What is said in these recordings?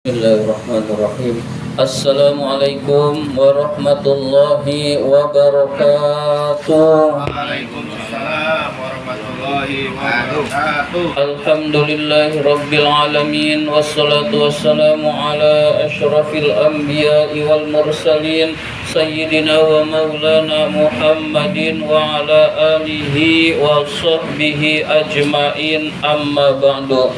Bismillahirrahmanirrahim. Assalamualaikum warahmatullahi wabarakatuh. Waalaikumsalam warahmatullahi wabarakatuh. Alhamdulillahi rabbil alamin. Wassalatu wassalamu ala asyrafil anbiya'i wal mursalin Sayyidina wa maulana Muhammadin wa ala alihi wa sahbihi ajmain, amma ba'du.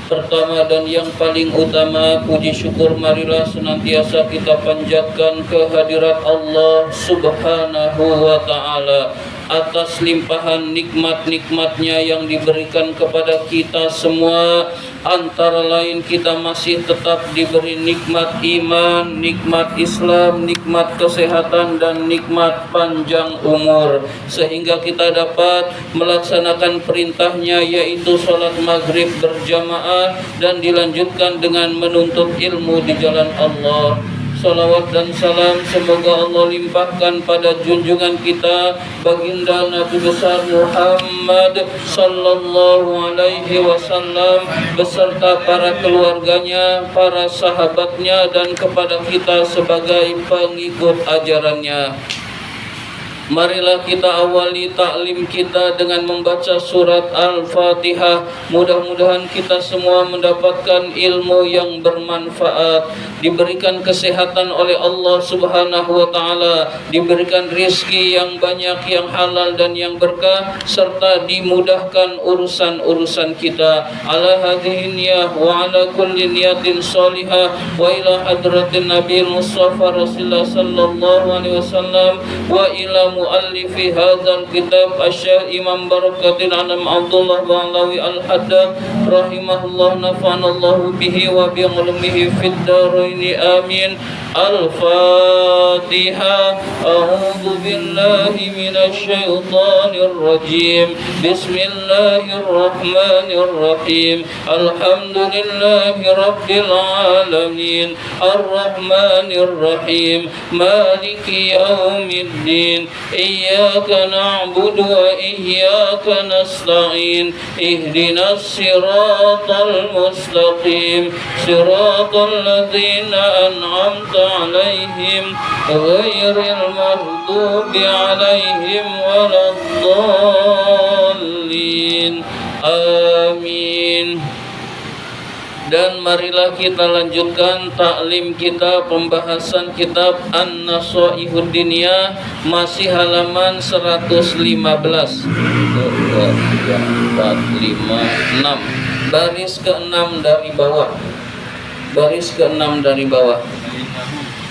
Pertama dan yang paling utama, puji syukur marilah senantiasa kita panjatkan kehadirat Allah Subhanahu wa ta'ala atas limpahan nikmat-nikmatnya yang diberikan kepada kita semua. Antara lain kita masih tetap diberi nikmat iman, nikmat Islam, nikmat kesehatan, dan nikmat panjang umur, sehingga kita dapat melaksanakan perintahnya, yaitu sholat maghrib berjamaah dan dilanjutkan dengan menuntut ilmu di jalan Allah. Salawat dan salam semoga Allah limpahkan pada junjungan kita baginda Nabi besar Muhammad sallallahu alaihi wasallam beserta para keluarganya, para sahabatnya, dan kepada kita sebagai pengikut ajarannya. Marilah kita awali taklim kita dengan membaca surat Al-Fatihah. Mudah-mudahan kita semua mendapatkan ilmu yang bermanfaat, diberikan kesehatan oleh Allah Subhanahu wa ta'ala, diberikan rizki yang banyak, yang halal dan yang berkah, serta dimudahkan urusan-urusan kita. Ala hadhihi niyah wa ala kulli niyatin salihah wa ila hadratin Nabi Mustafa Rasulullah sallallahu alaihi wasallam wa ila muallifi hadzal kitab Asy-Syaikh Imam Barakatin Anam Abdullah Ba'alawi Al-Haddad rahimahullah, nafa'anallahu bihi wa bi ulumuhi fid dharaini amin. Al-Fatihah. A'udzu billahi minasy syaithanir rajim. Bismillahirrahmanirrahim. Alhamdulillahi rabbil alamin. Ar-Rahmanir Rahim. Maliki yaumiddin. Iyyaka na'budu wa iyyaka nasta'in. Ihdinas siratal mustaqim. Siratal ladzina an'amta عليهم غير المغضوب عليهم ولا الضالين آمين. Dan marilah kita lanjutkan taklim kita, pembahasan kitab An-Nasaihud Diniyah, masih halaman 115. 1, 2, 3, 4, 5, 6. Baris ke-6 dari bawah. Baris ke-6 dari bawah.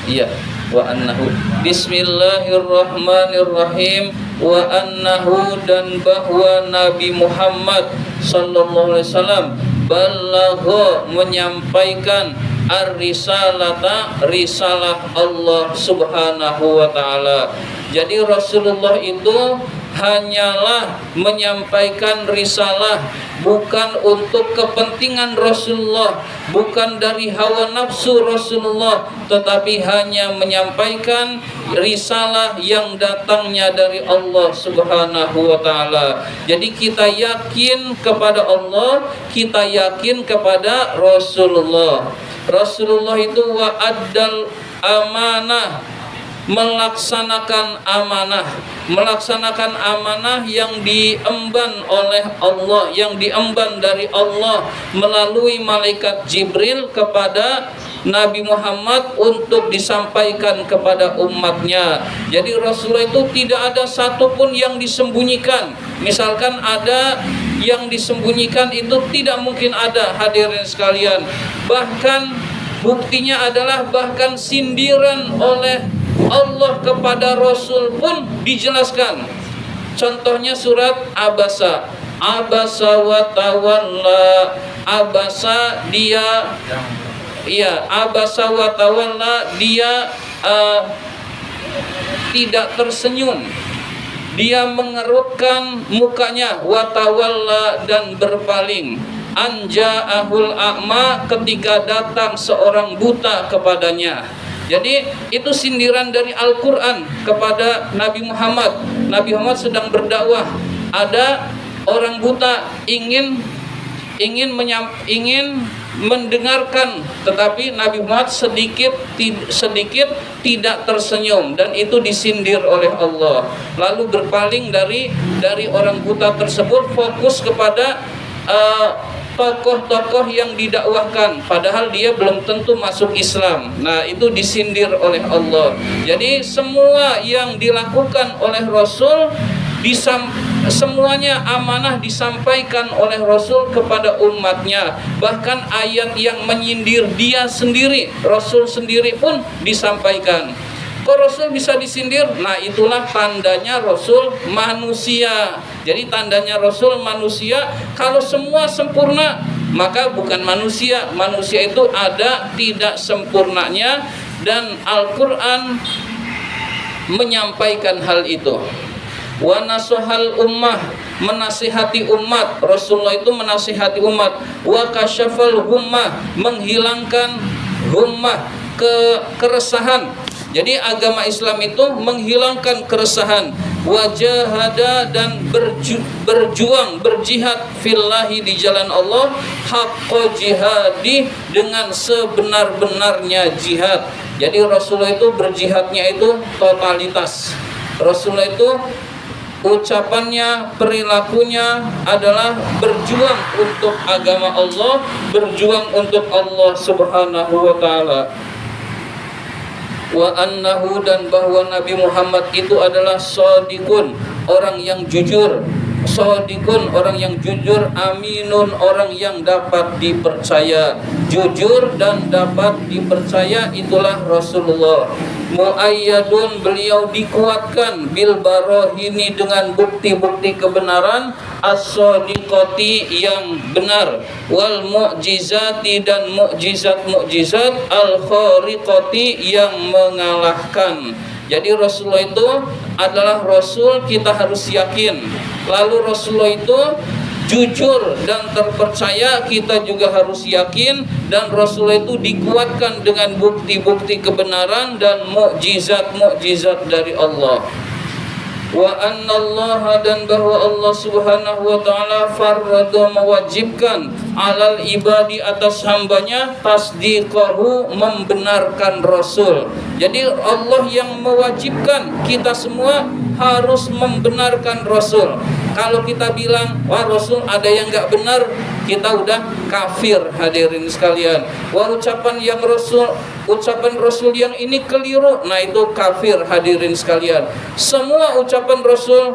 Iya, wa annahu. Bismillahirrahmanirrahim. Wa annahu, dan bahwa Nabi Muhammad sallallahu alaihi wasallam balagha, menyampaikan ar-risalata, risalah Allah Subhanahu wa ta'ala. Jadi Rasulullah itu hanyalah menyampaikan risalah, bukan untuk kepentingan Rasulullah, bukan dari hawa nafsu Rasulullah, tetapi hanya menyampaikan risalah yang datangnya dari Allah Subhanahu wa ta'ala. Jadi kita yakin kepada Allah, kita yakin kepada Rasulullah. Rasulullah itu wa'addal amanah, melaksanakan amanah yang diemban oleh Allah, yang diemban dari Allah melalui malaikat Jibril kepada Nabi Muhammad untuk disampaikan kepada umatnya. Jadi Rasulullah itu tidak ada satupun yang disembunyikan. Misalkan ada yang disembunyikan, itu tidak mungkin ada, hadirin sekalian. Bahkan buktinya adalah bahkan sindiran oleh Allah kepada Rasul pun dijelaskan. Contohnya surat Abasa. Abasa wa tawalla. Abasa, dia, iya, abasa wa tawalla, dia tidak tersenyum. Dia mengerutkan mukanya, wa tawalla, dan berpaling. Anja'ahul a'ma, ketika datang seorang buta kepadanya. Jadi itu sindiran dari Al-Quran kepada Nabi Muhammad. Nabi Muhammad sedang berdakwah. Ada orang buta ingin mendengarkan, tetapi Nabi Muhammad sedikit tidak tersenyum, dan itu disindir oleh Allah. Lalu berpaling dari orang buta tersebut, fokus kepada tokoh-tokoh yang didakwahkan, padahal dia belum tentu masuk Islam. Nah, itu disindir oleh Allah. Jadi semua yang dilakukan oleh Rasul, semuanya amanah disampaikan oleh Rasul kepada umatnya. Bahkan ayat yang menyindir dia sendiri, Rasul sendiri pun disampaikan. Kok Rasul bisa disindir? Nah, itulah tandanya Rasul manusia. Jadi tandanya Rasul manusia, kalau semua sempurna maka bukan manusia. Manusia itu ada tidak sempurnanya, dan Al-Quran menyampaikan hal itu. Wa nasohal ummah, menasihati umat. Rasulullah itu menasihati umat. Wa kasyafal hummah, menghilangkan hummah, keresahan. Jadi agama Islam itu menghilangkan keresahan. Wajahada, dan berjuang, berjihad fillahi, di jalan Allah, haqqa jihadi, dengan sebenar-benarnya jihad. Jadi Rasulullah itu berjihadnya itu totalitas. Rasulullah itu ucapannya, perilakunya adalah berjuang untuk agama Allah, berjuang untuk Allah Subhanahu wa ta'ala. Wa annahu, dan bahwa Nabi Muhammad itu adalah shadiqun, orang yang jujur. Shadiqun, orang yang jujur. Aminun, orang yang dapat dipercaya. Jujur dan dapat dipercaya, itulah Rasulullah. Muayyadun, beliau dikuatkan, bil barahini, dengan bukti-bukti kebenaran, as-shadiqati, yang benar, wal mu'jizati, dan mukjizat al-khariqati, yang mengalahkan. Jadi Rasulullah itu adalah Rasul, kita harus yakin. Lalu Rasulullah itu jujur dan terpercaya, kita juga harus yakin. Dan Rasulullah itu dikuatkan dengan bukti-bukti kebenaran dan mukjizat dari Allah. Wa annallaha, dan bahwa Allah Subhanahu wa ta'ala farrada, mewajibkan, alal ibadi, atas hambanya, tasdiqahu, membenarkan Rasul. Jadi Allah yang mewajibkan, kita semua harus membenarkan Rasul. Kalau kita bilang, wah Rasul ada yang gak benar, kita udah kafir, hadirin sekalian. Wah ucapan Rasul yang ini keliru, nah itu kafir, hadirin sekalian. Semua ucapan Rasul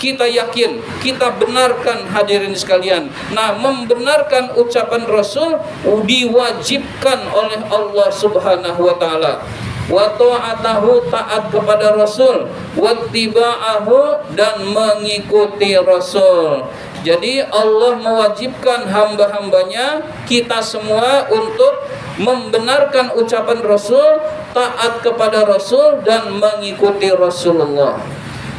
kita yakin, kita benarkan, hadirin sekalian. Nah, membenarkan ucapan Rasul diwajibkan oleh Allah Subhanahu wa ta'ala. Wa ta'atahu, taat kepada Rasul. Wa tiba'ahu, dan mengikuti Rasul. Jadi Allah mewajibkan hamba-hambanya, kita semua, untuk membenarkan ucapan Rasul, taat kepada Rasul, dan mengikuti Rasulullah.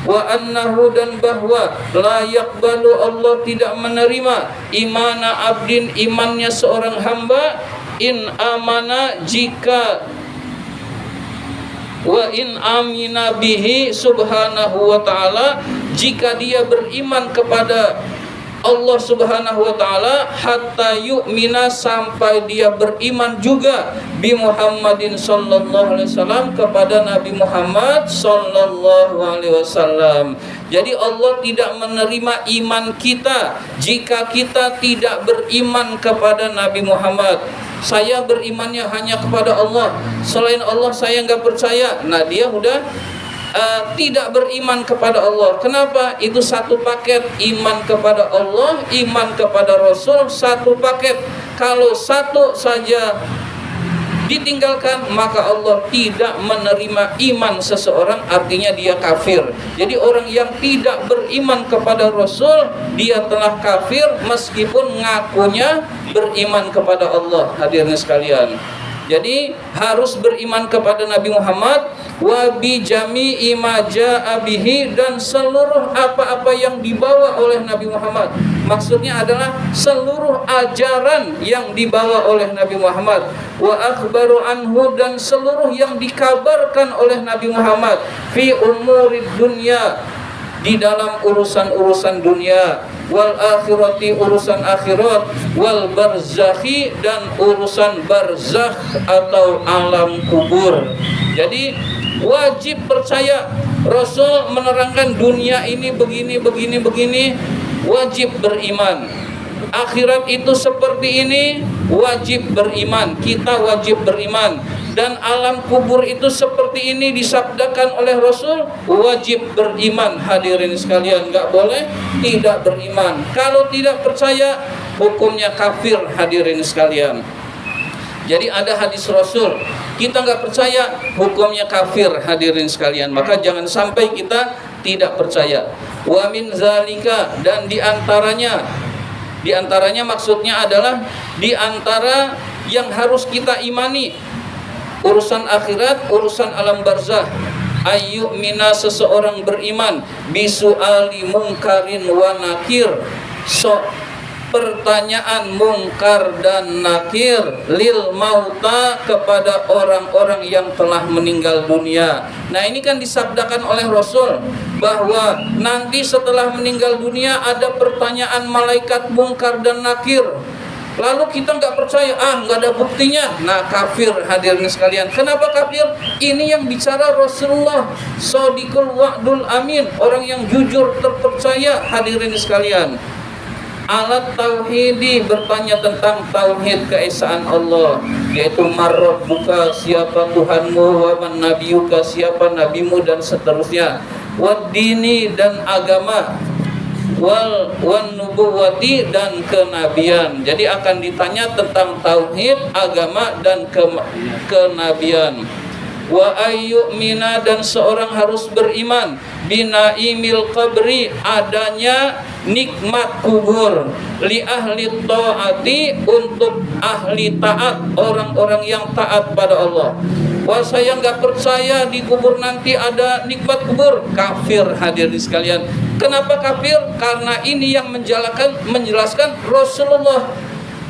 Wa annahu, dan bahwa la yaqbalu, Allah tidak menerima, imana abdin, imannya seorang hamba, in amana, jika wa in amina bihi subhanahu wa ta'ala, jika dia beriman kepada Allah Subhanahu wa ta'ala, hatta yu'mina, sampai dia beriman juga, bi Muhammadin sallallahu alaihi wasallam, kepada Nabi Muhammad sallallahu alaihi wasallam. Jadi Allah tidak menerima iman kita jika kita tidak beriman kepada Nabi Muhammad. Saya berimannya hanya kepada Allah, selain Allah saya nggak percaya. Nah, dia udah tidak beriman kepada Allah. Kenapa? Itu satu paket. Iman kepada Allah, iman kepada Rasul, satu paket. Kalau satu saja ditinggalkan, maka Allah tidak menerima iman seseorang, artinya dia kafir. Jadi orang yang tidak beriman kepada Rasul, dia telah kafir meskipun ngakunya beriman kepada Allah, hadirin sekalian. Jadi harus beriman kepada Nabi Muhammad, wa bi jami'i ma jaa'a bihi, dan seluruh apa-apa yang dibawa oleh Nabi Muhammad. Maksudnya adalah seluruh ajaran yang dibawa oleh Nabi Muhammad. Wa akhbaru anhu, dan seluruh yang dikabarkan oleh Nabi Muhammad, fi umurid dunya, di dalam urusan-urusan dunia. wal akhirati urusan akhirat, wal barzakhi dan urusan barzakh atau alam kubur. Jadi wajib percaya Rasul menerangkan dunia ini begini, wajib beriman. Akhirat itu seperti ini, wajib beriman. Kita wajib beriman. Dan alam kubur itu seperti ini disabdakan oleh Rasul, wajib beriman. Hadirin sekalian, enggak boleh tidak beriman. Kalau tidak percaya, hukumnya kafir. Hadirin sekalian. Jadi ada hadis Rasul, kita nggak percaya, hukumnya kafir. Hadirin sekalian, maka jangan sampai kita tidak percaya. Wa min zalika, dan diantaranya maksudnya adalah diantara yang harus kita imani, urusan akhirat, urusan alam barzah. Ayu mina, seseorang beriman bisuali mungkarin wa nakir, pertanyaan mungkar dan nakir lil mauta, kepada orang-orang yang telah meninggal dunia. Nah, ini kan disabdakan oleh Rasul bahwa nanti setelah meninggal dunia ada pertanyaan malaikat mungkar dan nakir. Lalu kita nggak percaya, nggak ada buktinya. Nah, kafir. Hadirin sekalian, kenapa kafir? Ini yang bicara Rasulullah, Shadiqul Wa'dul Amin, orang yang jujur terpercaya. Hadirin sekalian, alat tauhidi, bertanya tentang tauhid keesaan Allah, yaitu marrab buka, siapa Tuhanmu, wa man nabiyuka, siapa nabimu, dan seterusnya. Wad dini, dan agama, wan nubuwati, dan kenabian. Jadi akan ditanya tentang tauhid, agama, dan kenabian. Wa ayyumina, dan seorang harus beriman binaimil qabri, adanya nikmat kubur, li ahli taati, untuk ahli taat, orang-orang yang taat pada Allah. Wah, saya nggak percaya di kubur nanti ada nikmat kubur, kafir. Hadirin sekalian, kenapa kafir? Karena ini yang menjelaskan Rasulullah.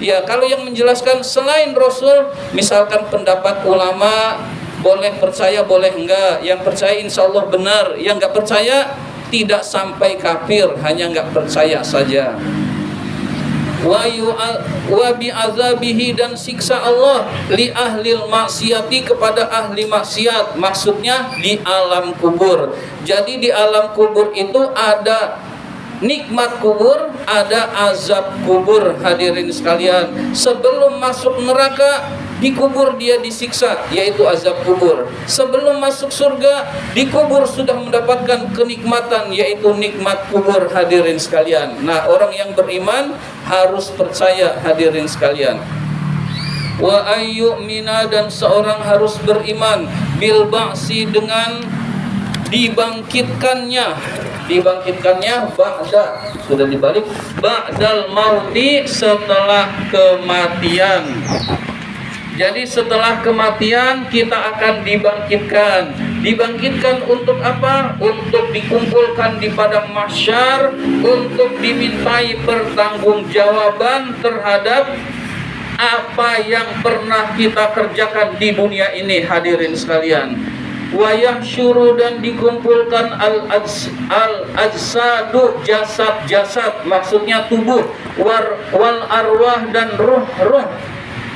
Ya, kalau yang menjelaskan selain Rasul, misalkan pendapat ulama, boleh percaya, boleh enggak. Yang percaya insya Allah benar, yang enggak percaya tidak sampai kafir, hanya enggak percaya saja. Wa bi'azabihi, dan siksa Allah li ahlil maksiati, kepada ahli maksiat, maksudnya di alam kubur. Jadi di alam kubur itu ada nikmat kubur, ada azab kubur. Hadirin sekalian, sebelum masuk neraka, di kubur dia disiksa, yaitu azab kubur. Sebelum masuk surga, di kubur sudah mendapatkan kenikmatan, yaitu nikmat kubur. Hadirin sekalian, nah, orang yang beriman harus percaya. Hadirin sekalian, wa ayyumina, dan seorang harus beriman bil ba'si, dengan dibangkitkannya ba'da, sudah dibalik, ba'dal mauti, setelah kematian. Jadi setelah kematian kita akan dibangkitkan untuk apa? Untuk dikumpulkan di padang mahsyar, untuk dimintai pertanggungjawaban terhadap apa yang pernah kita kerjakan di dunia ini. Hadirin sekalian, wa yahsyuru, dan dikumpulkan al-ajsadu, jasad-jasad, maksudnya tubuh, wal arwah, dan ruh-ruh,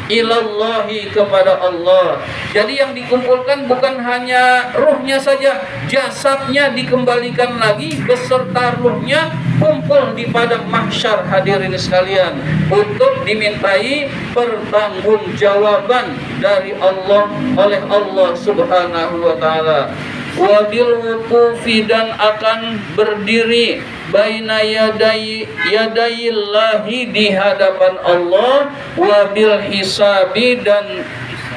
ilallahi, kepada Allah. Jadi yang dikumpulkan bukan hanya ruhnya saja, jasadnya dikembalikan lagi beserta ruhnya, kumpul di padang mahsyar. Hadirin sekalian, untuk dimintai pertanggungjawaban dari Allah, oleh Allah Subhanahu wa taala. Wabil wuqufi, dan akan berdiri baina yadayillahi, di hadapan Allah, wabil hisabi, dan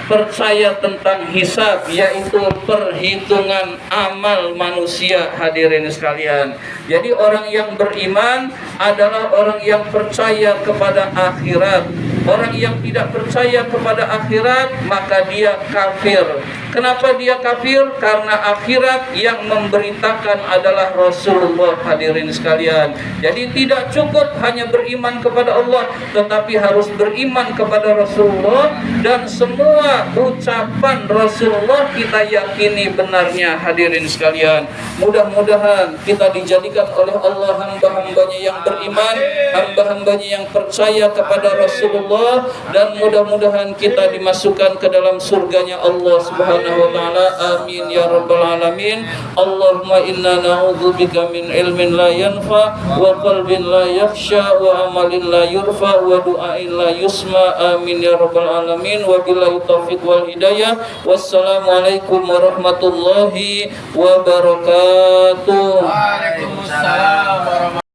percaya tentang hisab, yaitu perhitungan amal manusia. Hadirin sekalian, jadi orang yang beriman adalah orang yang percaya kepada akhirat, Orang yang tidak percaya kepada akhirat, maka dia kafir. Kenapa dia kafir? Karena akhirat yang memberitakan adalah Rasulullah, hadirin sekalian. Jadi tidak cukup hanya beriman kepada Allah, tetapi harus beriman kepada Rasulullah, dan semua ucapan Rasulullah kita yakini benarnya, hadirin sekalian. Mudah-mudahan kita dijadikan oleh Allah hamba-hambanya yang beriman, hamba-hambanya yang percaya kepada Rasulullah, dan mudah-mudahan kita dimasukkan ke dalam surganya Allah Subhanahu wa ta'ala. Amin ya rabbal alamin. Allahumma inna na'udzubika min ilmin la yanfa, wa qalbin la yakhsha, wa amalin la yurfa, wa du'ain la yusma. Amin ya rabbal alamin. Wa billahi taufiq wal hidayah. Wassalamualaikum warahmatullahi wabarakatuh. Waalaikumsalam warahmatullahi